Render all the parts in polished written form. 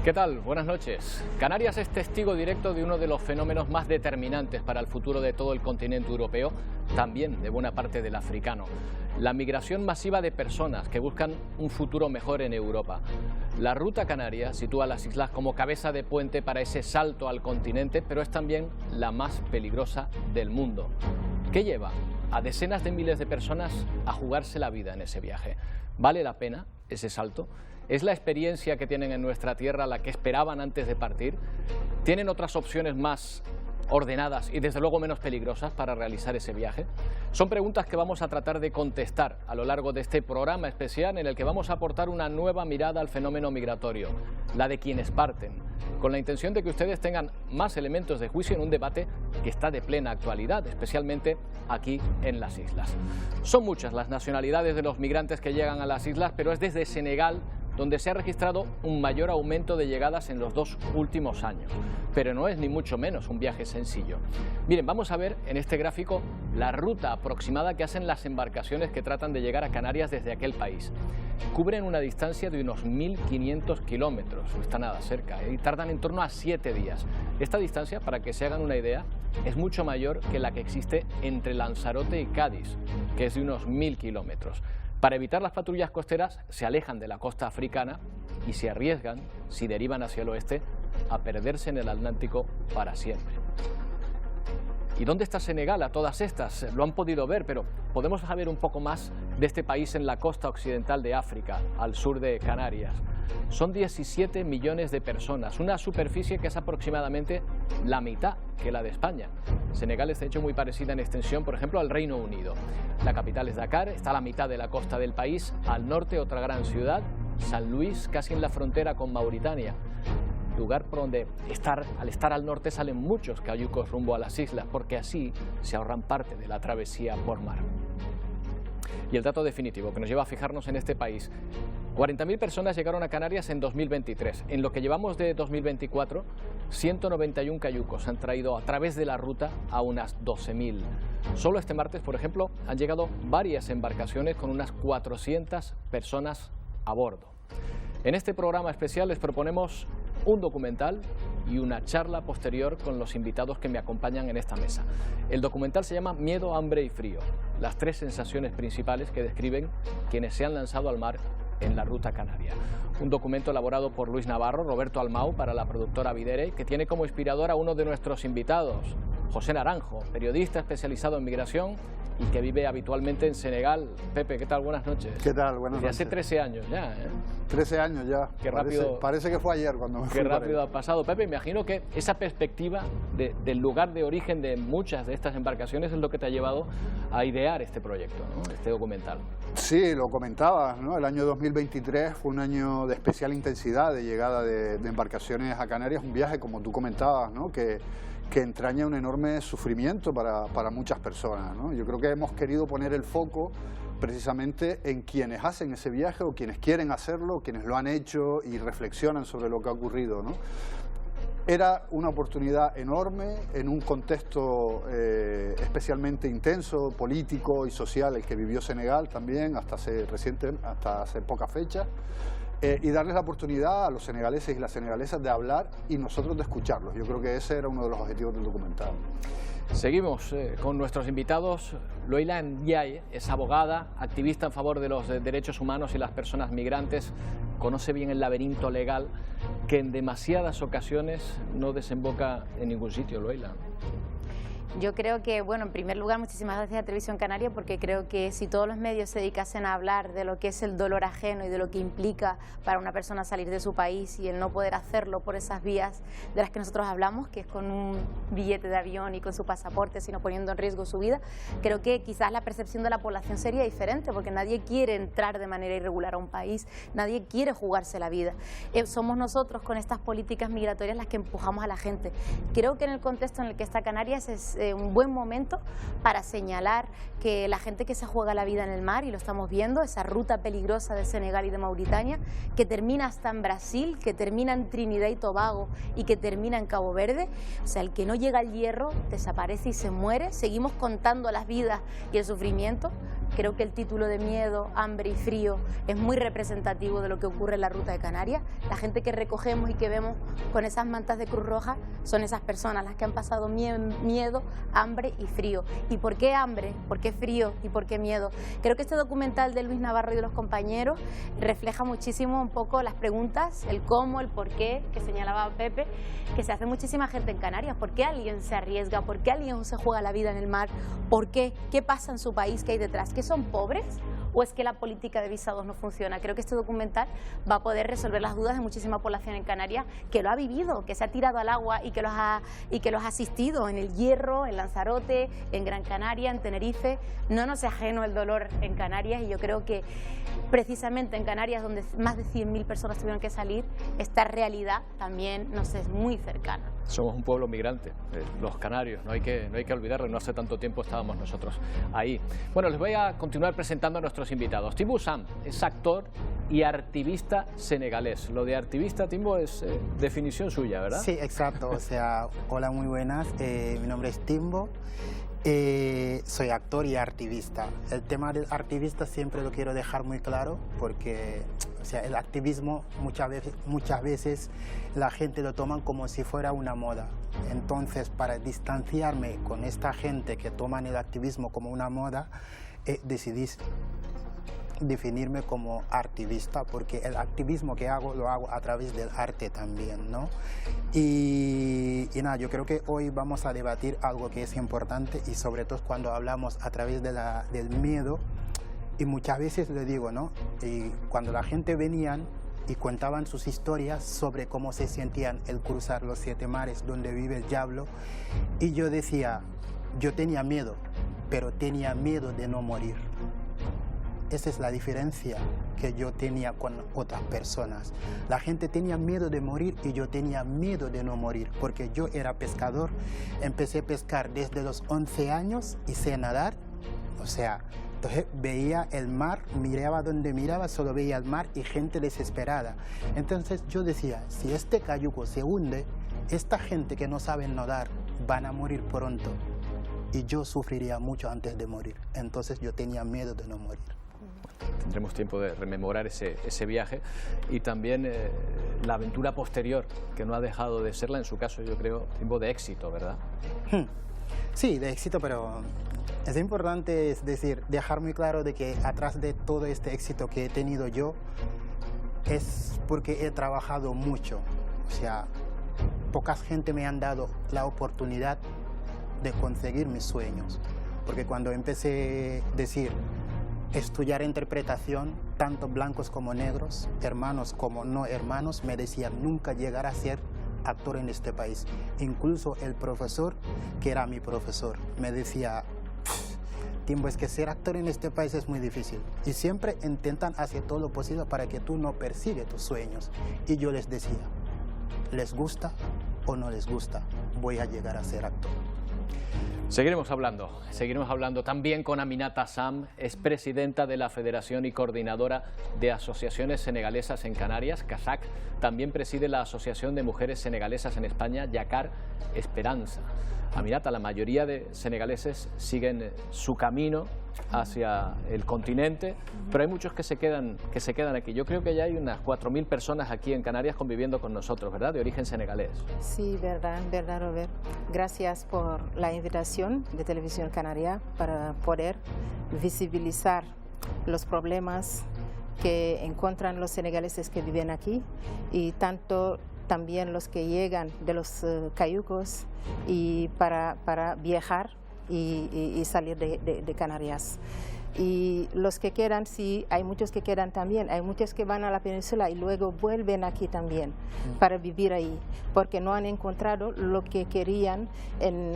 ¿Qué tal? Buenas noches. Canarias es testigo directo de uno de los fenómenos más determinantes para el futuro de todo el continente europeo, también de buena parte del africano. La migración masiva de personas que buscan un futuro mejor en Europa. La ruta canaria sitúa a las islas como cabeza de puente para ese salto al continente, pero es también la más peligrosa del mundo. ¿Qué lleva a decenas de miles de personas a jugarse la vida en ese viaje? ¿Vale la pena ese salto? ¿Es la experiencia que tienen en nuestra tierra la que esperaban antes de partir? ¿Tienen otras opciones más ordenadas y desde luego menos peligrosas para realizar ese viaje? Son preguntas que vamos a tratar de contestar a lo largo de este programa especial en el que vamos a aportar una nueva mirada al fenómeno migratorio, la de quienes parten, con la intención de que ustedes tengan más elementos de juicio en un debate que está de plena actualidad, especialmente aquí en las islas. Son muchas las nacionalidades de los migrantes que llegan a las islas, pero es desde Senegal donde se ha registrado un mayor aumento de llegadas en los 2 últimos años. Pero no es ni mucho menos un viaje sencillo. Miren, vamos a ver en este gráfico la ruta aproximada que hacen las embarcaciones que tratan de llegar a Canarias desde aquel país. Cubren una distancia de unos 1.500 kilómetros, no está nada cerca, y tardan en torno a 7 días. Esta distancia, para que se hagan una idea, es mucho mayor que la que existe entre Lanzarote y Cádiz, que es de unos 1.000 kilómetros. Para evitar las patrullas costeras, se alejan de la costa africana y se arriesgan, si derivan hacia el oeste, a perderse en el Atlántico para siempre. ¿Y dónde está Senegal a todas estas? Lo han podido ver, pero podemos saber un poco más de este país en la costa occidental de África, al sur de Canarias. Son 17 millones de personas, una superficie que es aproximadamente la mitad que la de España. Senegal está hecho muy parecida en extensión, por ejemplo, al Reino Unido. La capital es Dakar, está a la mitad de la costa del país, al norte otra gran ciudad, San Luis, casi en la frontera con Mauritania. Lugar por donde al estar al norte salen muchos cayucos rumbo a las islas, porque así se ahorran parte de la travesía por mar. Y el dato definitivo que nos lleva a fijarnos en este país: 40.000 personas llegaron a Canarias en 2023. En lo que llevamos de 2024, 191 cayucos han traído a través de la ruta a unas 12.000. Solo este martes, por ejemplo, han llegado varias embarcaciones con unas 400 personas a bordo. En este programa especial les proponemos un documental y una charla posterior con los invitados que me acompañan en esta mesa. El documental se llama Miedo, Hambre y Frío, las 3 sensaciones principales que describen quienes se han lanzado al mar en la ruta canaria. Un documento elaborado por Luis Navarro, Roberto Almau para la productora Videre, que tiene como inspirador a uno de nuestros invitados, José Naranjo, periodista especializado en migración y que vive habitualmente en Senegal. Pepe, ¿qué tal? Buenas noches. ¿Qué tal? Buenas noches. Hace 13 años ya, ¿eh? 13 años ya. Qué rápido. Parece que fue ayer cuando me fui. Qué rápido ha pasado. Pepe, imagino que esa perspectiva del lugar de origen de muchas de estas embarcaciones es lo que te ha llevado a idear este proyecto, ¿no? Este documental. Sí, lo comentabas, ¿no? El año 2023 fue un año de especial intensidad de llegada de embarcaciones a Canarias, un viaje, como tú comentabas, ¿no? que entraña un enorme sufrimiento para muchas personas, ¿no? Yo creo que hemos querido poner el foco precisamente en quienes hacen ese viaje o quienes quieren hacerlo, quienes lo han hecho y reflexionan sobre lo que ha ocurrido, ¿no? Era una oportunidad enorme en un contexto especialmente intenso, político y social, el que vivió Senegal también hasta hace poca fecha, y darles la oportunidad a los senegaleses y las senegalesas de hablar y nosotros de escucharlos. Yo creo que ese era uno de los objetivos del documental. Seguimos con nuestros invitados. Loila Ndiaye es abogada, activista en favor de los derechos humanos y las personas migrantes. Conoce bien el laberinto legal que en demasiadas ocasiones no desemboca en ningún sitio, Loila. Yo creo que, bueno, en primer lugar, muchísimas gracias a Televisión Canaria, porque creo que si todos los medios se dedicasen a hablar de lo que es el dolor ajeno y de lo que implica para una persona salir de su país y el no poder hacerlo por esas vías de las que nosotros hablamos, que es con un billete de avión y con su pasaporte, sino poniendo en riesgo su vida, creo que quizás la percepción de la población sería diferente, porque nadie quiere entrar de manera irregular a un país, nadie quiere jugarse la vida. Somos nosotros con estas políticas migratorias las que empujamos a la gente. Creo que en el contexto en el que está Canarias es un buen momento para señalar que la gente que se juega la vida en el mar, y lo estamos viendo, esa ruta peligrosa de Senegal y de Mauritania, que termina hasta en Brasil, que termina en Trinidad y Tobago y que termina en Cabo Verde. O sea, el que no llega al Hierro desaparece y se muere. Seguimos contando las vidas y el sufrimiento, Creo que el título de miedo, hambre y frío es muy representativo de lo que ocurre en la ruta de Canarias. La gente que recogemos y que vemos con esas mantas de Cruz Roja son esas personas las que han pasado miedo, hambre y frío. ¿Y por qué hambre? ¿Por qué frío? ¿Y por qué miedo? Creo que este documental de Luis Navarro y de los compañeros refleja muchísimo un poco las preguntas, el cómo, el por qué, que señalaba Pepe, que se hace muchísima gente en Canarias. ¿Por qué alguien se arriesga? ¿Por qué alguien se juega la vida en el mar? ¿Por qué? ¿Qué pasa en su país? ¿Qué hay detrás? ¿Que son pobres? ¿O es que la política de visados no funciona? Creo que este documental va a poder resolver las dudas de muchísima población en Canarias que lo ha vivido, que se ha tirado al agua y que los ha asistido en El Hierro, en Lanzarote, en Gran Canaria, en Tenerife. No nos es ajeno el dolor en Canarias, y yo creo que precisamente en Canarias, donde más de 100.000 personas tuvieron que salir, esta realidad también nos es muy cercana. Somos un pueblo migrante, los canarios, no hay que olvidarlo, no hace tanto tiempo estábamos nosotros ahí. Bueno, les voy a continuar presentando a nuestros invitados. Timbo Sam es actor y activista senegalés. Lo de activista, Timbo, es definición suya, ¿verdad? Sí, exacto. O sea, hola, muy buenas. Mi nombre es Timbo. Soy actor y activista. El tema del activista siempre lo quiero dejar muy claro porque, o sea, el activismo muchas veces la gente lo toma como si fuera una moda. Entonces, para distanciarme con esta gente que toman el activismo como una moda, decidí definirme como activista, porque el activismo que hago lo hago a través del arte también, ¿no? Y nada, yo creo que hoy vamos a debatir algo que es importante, y sobre todo cuando hablamos a través del miedo, y muchas veces lo digo, ¿no? Y cuando la gente venían y contaban sus historias sobre cómo se sentían el cruzar los 7 mares donde vive el diablo, y yo decía, yo tenía miedo, pero tenía miedo de no morir. Esa es la diferencia que yo tenía con otras personas. La gente tenía miedo de morir y yo tenía miedo de no morir, porque yo era pescador, empecé a pescar desde los 11 años y sé nadar, o sea, entonces veía el mar, miraba donde miraba, solo veía el mar y gente desesperada. Entonces yo decía, si este cayuco se hunde, esta gente que no sabe nadar van a morir pronto y yo sufriría mucho antes de morir. Entonces yo tenía miedo de no morir. Tendremos tiempo de rememorar ese viaje y también la aventura posterior, que no ha dejado de serla, en su caso, yo creo, tiempo de éxito, ¿verdad? Sí, de éxito, pero es importante, es decir, dejar muy claro de que atrás de todo este éxito que he tenido yo es porque he trabajado mucho. O sea, pocas gente me han dado la oportunidad de conseguir mis sueños, porque cuando empecé a decir estudiar interpretación, tanto blancos como negros, hermanos como no hermanos, me decían nunca llegar a ser actor en este país. Incluso el profesor, que era mi profesor, me decía, Timbo, es que ser actor en este país es muy difícil y siempre intentan hacer todo lo posible para que tú no persigues tus sueños. Y yo les decía, ¿les gusta o no les gusta? Voy a llegar a ser actor. Seguiremos hablando también con Aminata Sam, es presidenta de la Federación y coordinadora de Asociaciones Senegalesas en Canarias, CASAC. También preside la Asociación de Mujeres Senegalesas en España, Yacar Esperanza. Aminata, la mayoría de senegaleses siguen su camino hacia el continente, pero hay muchos que se quedan aquí. Yo creo que ya hay unas 4.000 personas aquí en Canarias conviviendo con nosotros, ¿verdad?, de origen senegalés. Sí, verdad, Robert. Gracias por la invitación de Televisión Canaria para poder visibilizar los problemas que encuentran los senegaleses que viven aquí, y tanto también los que llegan de los cayucos y para viajar y salir de Canarias. Y los que quedan, sí, hay muchos que quedan también, hay muchos que van a la península y luego vuelven aquí también para vivir ahí, porque no han encontrado lo que querían en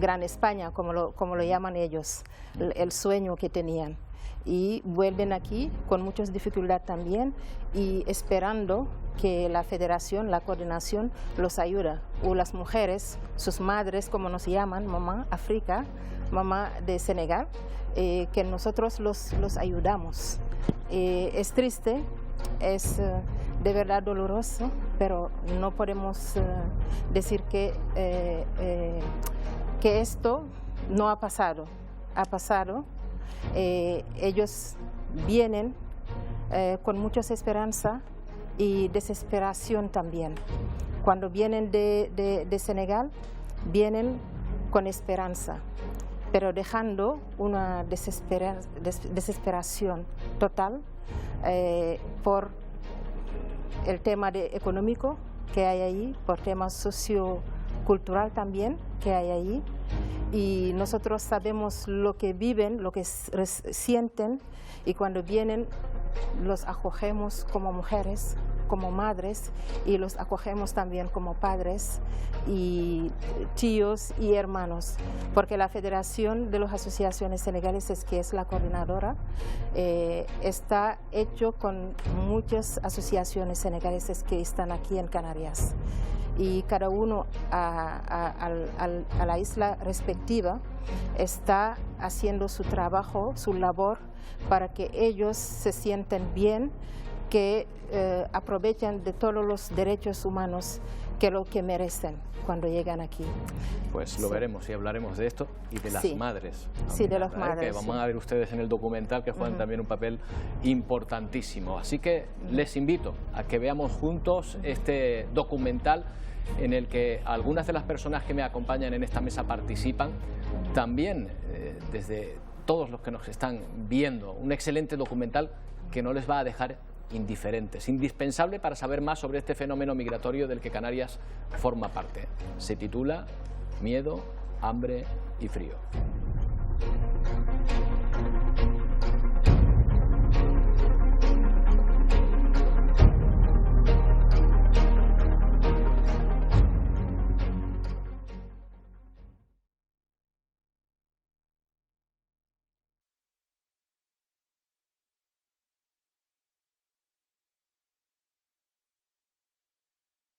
Gran España, como lo llaman ellos, el sueño que tenían. Y vuelven aquí con muchas dificultades también y esperando que la federación, la coordinación los ayuda, o las mujeres, sus madres, como nos llaman, mamá África, mamá de Senegal, que nosotros los ayudamos. Es triste, es de verdad doloroso, pero no podemos decir que esto no ha pasado. Ha pasado. ellos vienen con mucha esperanza y desesperación también. Cuando vienen de Senegal, vienen con esperanza, pero dejando una desesperación total por el tema económico que hay ahí, por tema sociocultural también que hay ahí. Y nosotros sabemos lo que viven, lo que sienten, y cuando vienen los acogemos como mujeres, como madres, y los acogemos también como padres y tíos y hermanos, porque la Federación de las Asociaciones Senegaleses, que es la coordinadora, está hecho con muchas asociaciones senegaleses que están aquí en Canarias, y cada uno a la isla respectiva está haciendo su trabajo, su labor, para que ellos se sientan bien, que aprovechan de todos los derechos humanos que lo que merecen cuando llegan aquí. Pues lo veremos y hablaremos de esto y de las madres. Sí, de las madres. Que van a ver ustedes en el documental, que juegan también un papel importantísimo. Así que les invito a que veamos juntos este documental en el que algunas de las personas que me acompañan en esta mesa participan, también desde todos los que nos están viendo. Un excelente documental que no les va a dejar indiferentes, indispensable para saber más sobre este fenómeno migratorio del que Canarias forma parte. Se titula Miedo, hambre y frío.